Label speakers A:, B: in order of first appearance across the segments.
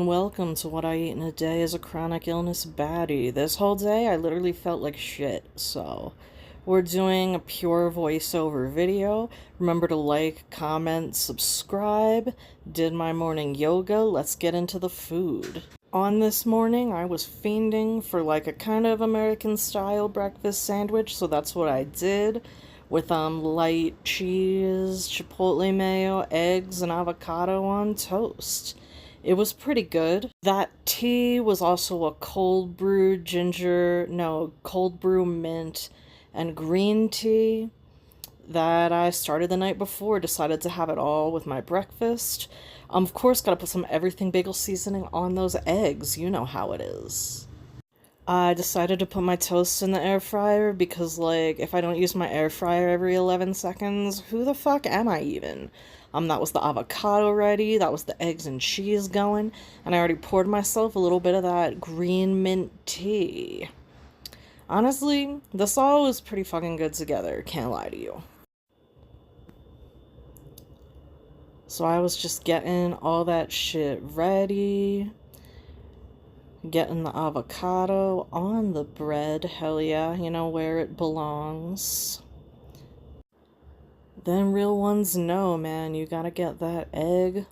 A: and welcome to What I Eat in a Day as a Chronic Illness Baddie. This whole day I literally felt like shit, so we're doing a pure voiceover video. Remember to like, comment, subscribe. Did my morning yoga. Let's get into the food. On this morning, I was fiending for like a kind of American style breakfast sandwich, so that's what I did. With light cheese, chipotle mayo, eggs, and avocado on toast. It was pretty good. That tea was also a cold brew cold brew mint and green tea that I started the night before. Decided to have it all with my breakfast. Of course, gotta put some everything bagel seasoning on those eggs. You know how it is. I decided to put my toast in the air fryer because, like, if I don't use my air fryer every 11 seconds, who the fuck am I even? That was the avocado ready, that was the eggs and cheese going, and I already poured myself a little bit of that green mint tea. Honestly, this all was pretty fucking good together, can't lie to you. So I was just getting all that shit ready. Getting the avocado on the bread, hell yeah, you know, where it belongs. Then real ones know, man, you gotta get that egg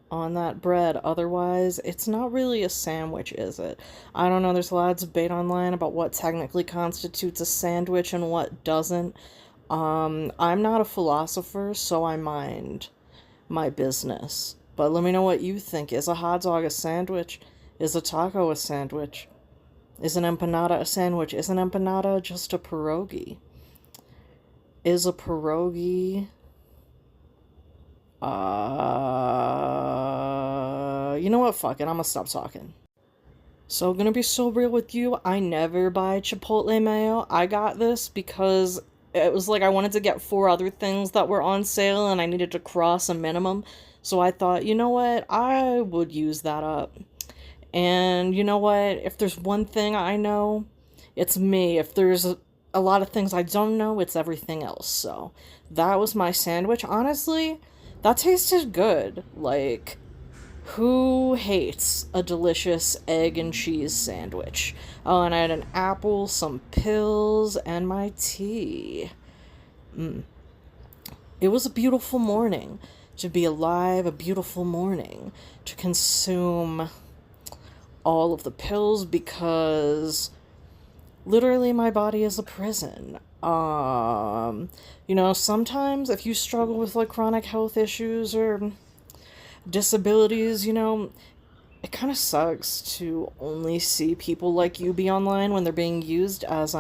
A: on that bread, otherwise it's not really a sandwich, is it? I don't know, there's a lot of debate online about what technically constitutes a sandwich and what doesn't. I'm not a philosopher, so I mind my business. But let me know what you think. Is a hot dog a sandwich? Is a taco a sandwich? Is an empanada a sandwich? Is an empanada just a pierogi? Is a pierogi... You know what? Fuck it. I'm gonna stop talking. So, gonna be so real with you, I never buy Chipotle mayo. I got this because it was like I wanted to get 4 other things that were on sale and I needed to cross a minimum. So I thought, you know what? I would use that up. And you know what? If there's one thing I know, it's me. If there's a lot of things I don't know, it's everything else. So that was my sandwich. Honestly, that tasted good. Like, who hates a delicious egg and cheese sandwich? Oh, and I had an apple, some pills, and my tea. It was a beautiful morning to be alive, a beautiful morning to consume all of the pills because literally my body is a prison. You know, sometimes if you struggle with like chronic health issues or disabilities, you know, it kind of sucks to only see people like you be online when they're being used as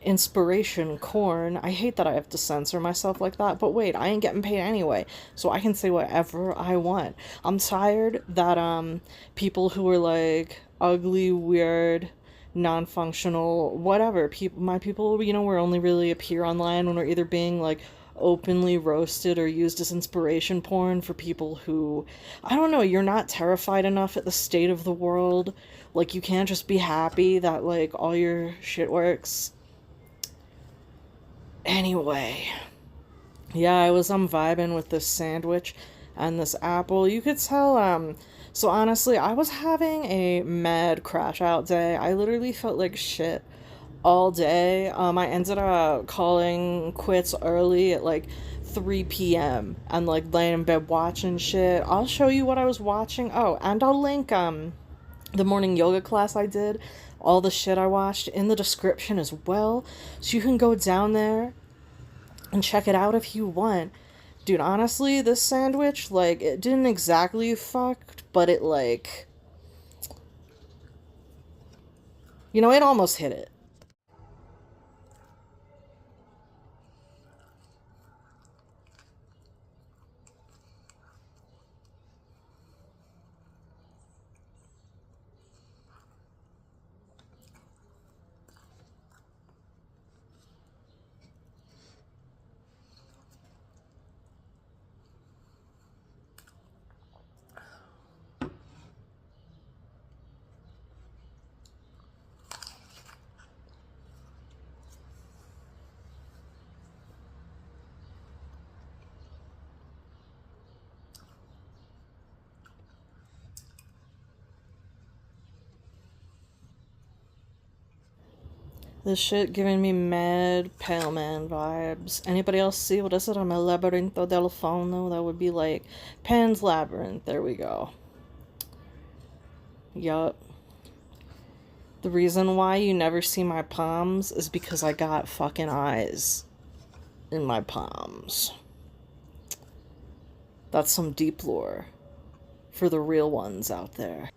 A: inspiration corn. I hate that I have to censor myself like that, but wait, I ain't getting paid anyway, so I can say whatever I want. I'm tired that people who are like ugly, weird, non-functional, whatever, my people, you know, we're only really appear online when we're either being like openly roasted or used as inspiration porn for people who, I don't know, you're not terrified enough at the state of the world. Like, you can't just be happy that, like, all your shit works. Anyway. Yeah, I was, vibing with this sandwich and this apple. You could tell, so honestly, I was having a mad crash out day. I literally felt like shit all day. I ended up calling quits early at like 3 p.m. and like laying in bed watching shit. I'll show you what I was watching. Oh, and I'll link the morning yoga class I did, all the shit I watched in the description as well. So you can go down there and check it out if you want. Dude, honestly, this sandwich, like, it didn't exactly fucked, but it like, you know, it almost hit it. This shit giving me mad Pale Man vibes. Anybody else see, what is it, on my Labyrinto del Fauno? That would be like Pan's Labyrinth. There we go. Yup. The reason why you never see my palms is because I got fucking eyes in my palms. That's some deep lore for the real ones out there.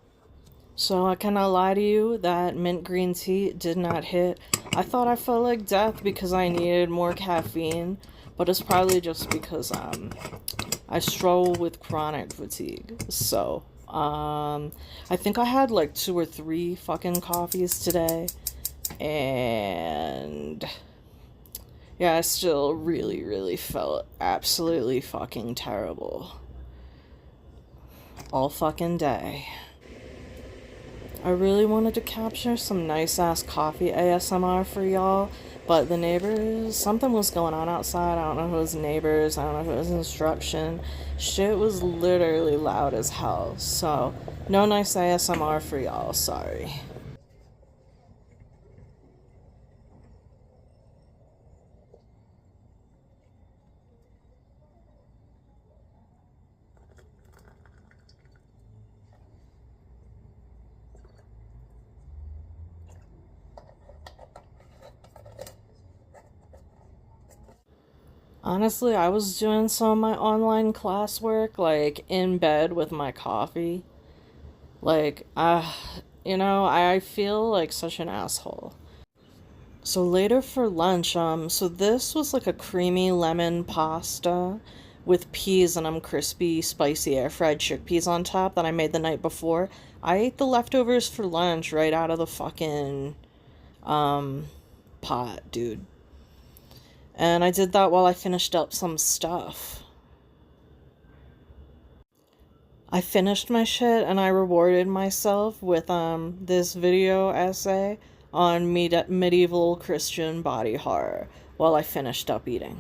A: So I cannot lie to you, that mint green tea did not hit. I thought I felt like death because I needed more caffeine, but it's probably just because I struggle with chronic fatigue. So I think I had like 2 or 3 fucking coffees today, and yeah, I still really felt absolutely fucking terrible all fucking day. I really wanted to capture some nice ass coffee ASMR for y'all, but the neighbors, something was going on outside. I don't know if it was neighbors, I don't know if it was instruction. Shit was literally loud as hell, so no nice ASMR for y'all, sorry. Honestly, I was doing some of my online classwork, like, in bed with my coffee. Like, I feel like such an asshole. So later for lunch, so this was like a creamy lemon pasta with peas and crispy, spicy air-fried chickpeas on top that I made the night before. I ate the leftovers for lunch right out of the fucking, pot, dude. And I did that while I finished up some stuff. I finished my shit and I rewarded myself with this video essay on medieval Christian body horror while I finished up eating.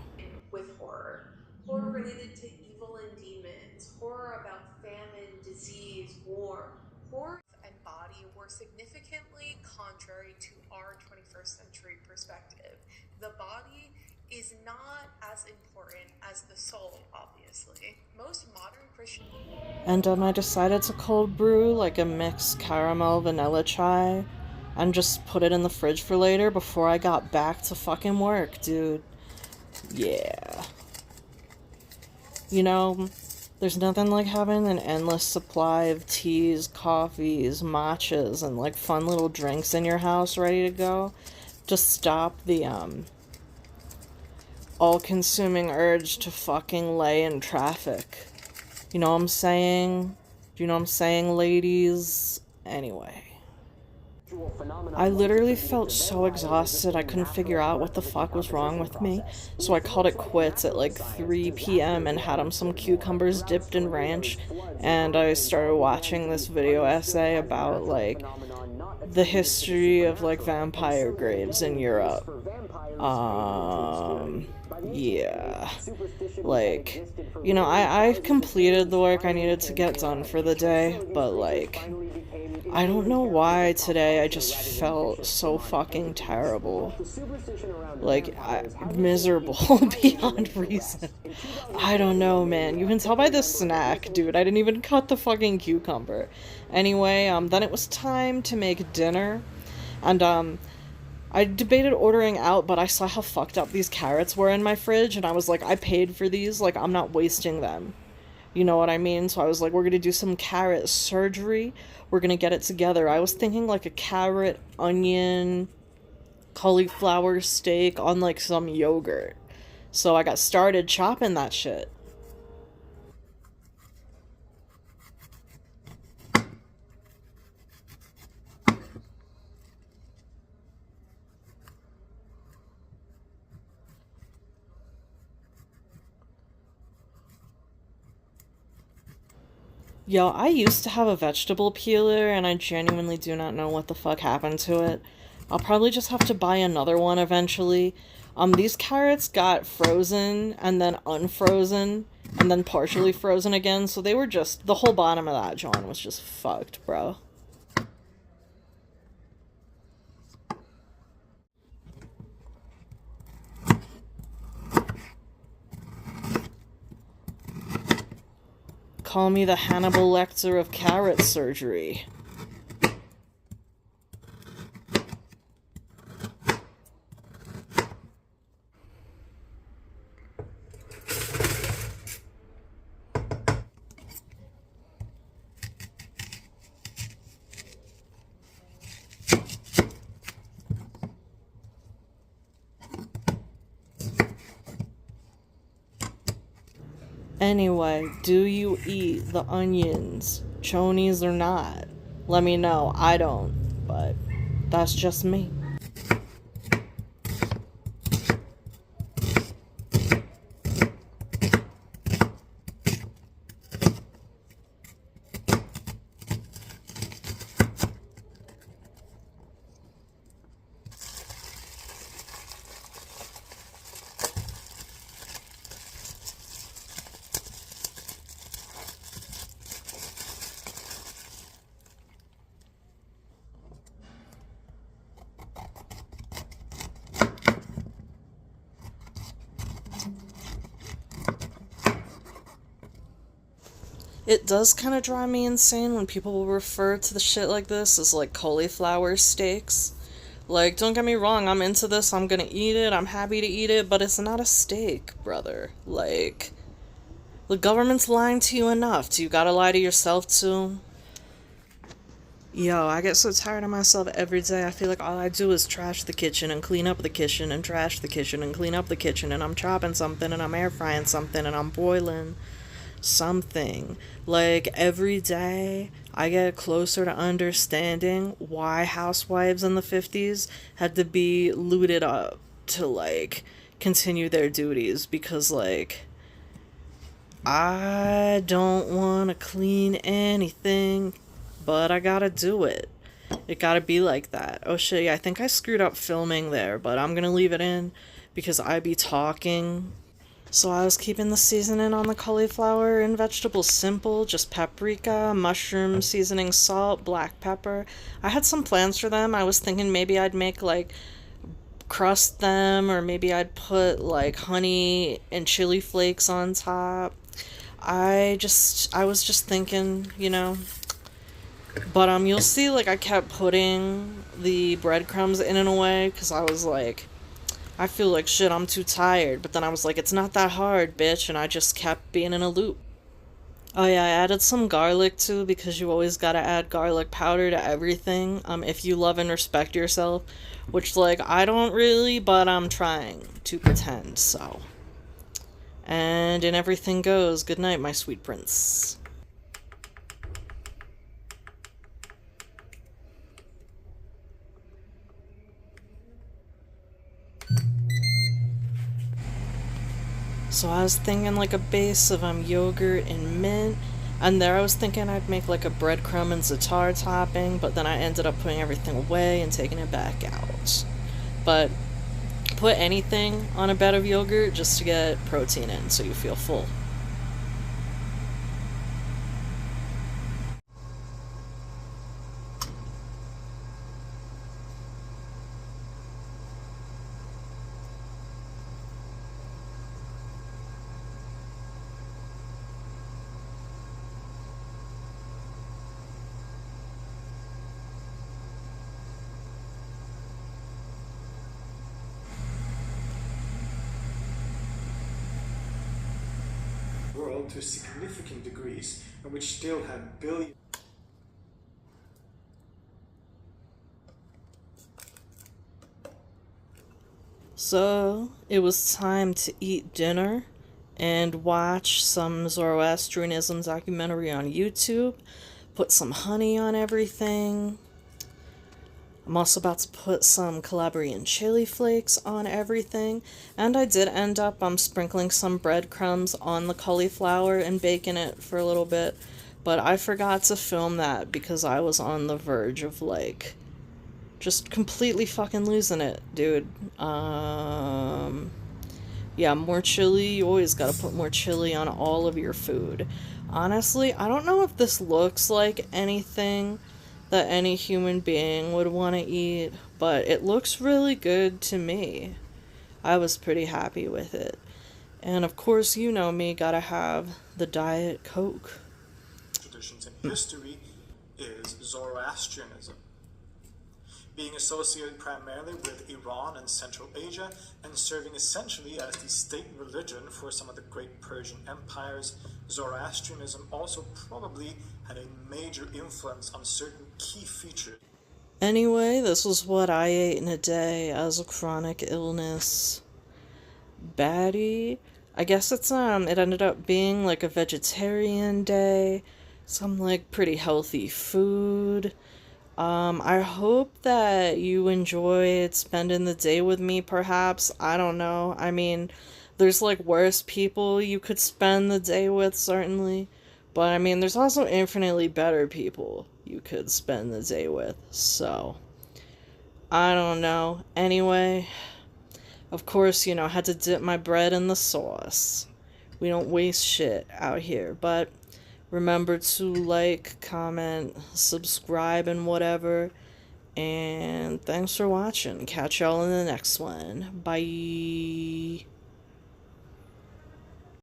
B: With horror related to evil and demons, horror about famine, disease, war. Horror and body were significantly contrary to our 21st century perspective. The body is not as important as the soul, obviously. Most modern Christian...
A: And I decided to cold brew like a mixed caramel vanilla chai and just put it in the fridge for later before I got back to fucking work, dude. Yeah. You know, there's nothing like having an endless supply of teas, coffees, matchas, and like fun little drinks in your house ready to go to stop the all-consuming urge to fucking lay in traffic. You know what I'm saying? Do you know what I'm saying, ladies? Anyway. I literally felt so exhausted I couldn't figure out what the fuck was wrong with me, so I called it quits at like 3 p.m. and had some cucumbers dipped in ranch, and I started watching this video essay about like the history of like vampire graves in Europe. Yeah. Like, you know, I've completed the work I needed to get done for the day, but like, I don't know why today I just felt so fucking terrible. Like, miserable beyond reason. I don't know, man. You can tell by the snack, dude. I didn't even cut the fucking cucumber. Anyway, then it was time to make dinner. And, I debated ordering out, but I saw how fucked up these carrots were in my fridge, and I was like, I paid for these, like, I'm not wasting them. You know what I mean? So I was like, we're gonna do some carrot surgery. We're gonna get it together. I was thinking like a carrot, onion, cauliflower steak on like some yogurt. So I got started chopping that shit. Yo, I used to have a vegetable peeler, and I genuinely do not know what the fuck happened to it. I'll probably just have to buy another one eventually. These carrots got frozen, and then unfrozen, and then partially frozen again, so they were just, the whole bottom of that John was just fucked, bro. Call me the Hannibal Lecter of carrot surgery. Anyway, do you eat the onions, chonies or not? Let me know. I don't, but that's just me. It does kind of drive me insane when people refer to the shit like this as like cauliflower steaks. Like, don't get me wrong, I'm into this, I'm gonna eat it, I'm happy to eat it, but it's not a steak, brother. Like, the government's lying to you enough. Do you gotta lie to yourself too? Yo, I get so tired of myself every day. I feel like all I do is trash the kitchen and clean up the kitchen and trash the kitchen and clean up the kitchen, and I'm chopping something and I'm air frying something and I'm boiling something. Like, every day I get closer to understanding why housewives in the 50s had to be looted up to like continue their duties, because like I don't want to clean anything, but I gotta do it. It gotta be like that. Oh shit, yeah, I think I screwed up filming there, but I'm gonna leave it in because I be talking. So I was keeping the seasoning on the cauliflower and vegetables simple, just paprika, mushroom seasoning, salt, black pepper. I had some plans for them. I was thinking maybe I'd make like crust them, or maybe I'd put like honey and chili flakes on top. I was just thinking, But you'll see like I kept putting the breadcrumbs in and away because I was like, I feel like shit, I'm too tired. But then I was like, it's not that hard, bitch, and I just kept being in a loop. Oh yeah, I added some garlic too, because you always gotta add garlic powder to everything, if you love and respect yourself, which like I don't really, but I'm trying to pretend, so. And in everything goes, good night, my sweet prince. So I was thinking like a base of yogurt and mint, and there I was thinking I'd make like a breadcrumb and za'atar topping, but then I ended up putting everything away and taking it back out. But put anything on a bed of yogurt just to get protein in so you feel full.
C: World to significant degrees, and which still had billions.
A: So it was time to eat dinner and watch some Zoroastrianism documentary on YouTube, put some honey on everything. I'm also about to put some Calabrian chili flakes on everything, and I did end up sprinkling some breadcrumbs on the cauliflower and baking it for a little bit, but I forgot to film that because I was on the verge of like just completely fucking losing it, dude. Yeah, more chili. You always gotta put more chili on all of your food. Honestly, I don't know if this looks like anything that any human being would want to eat, but it looks really good to me. I was pretty happy with it. And of course, you know me, gotta have the Diet Coke.
C: traditions in history is Zoroastrianism, being associated primarily with Iran and Central Asia and serving essentially as the state religion for some of the great Persian empires. Zoroastrianism also probably had a major influence on certain key features.
A: Anyway, this was what I ate in a day as a chronic illness. Baddie. I guess it ended up being like a vegetarian day. Some like pretty healthy food. I hope that you enjoyed spending the day with me, perhaps. I don't know. I mean, there's like worse people you could spend the day with, certainly. But I mean, there's also infinitely better people you could spend the day with. So, I don't know. Anyway, of course, I had to dip my bread in the sauce. We don't waste shit out here. But remember to like, comment, subscribe, and whatever. And thanks for watching. Catch y'all in the next one. Bye.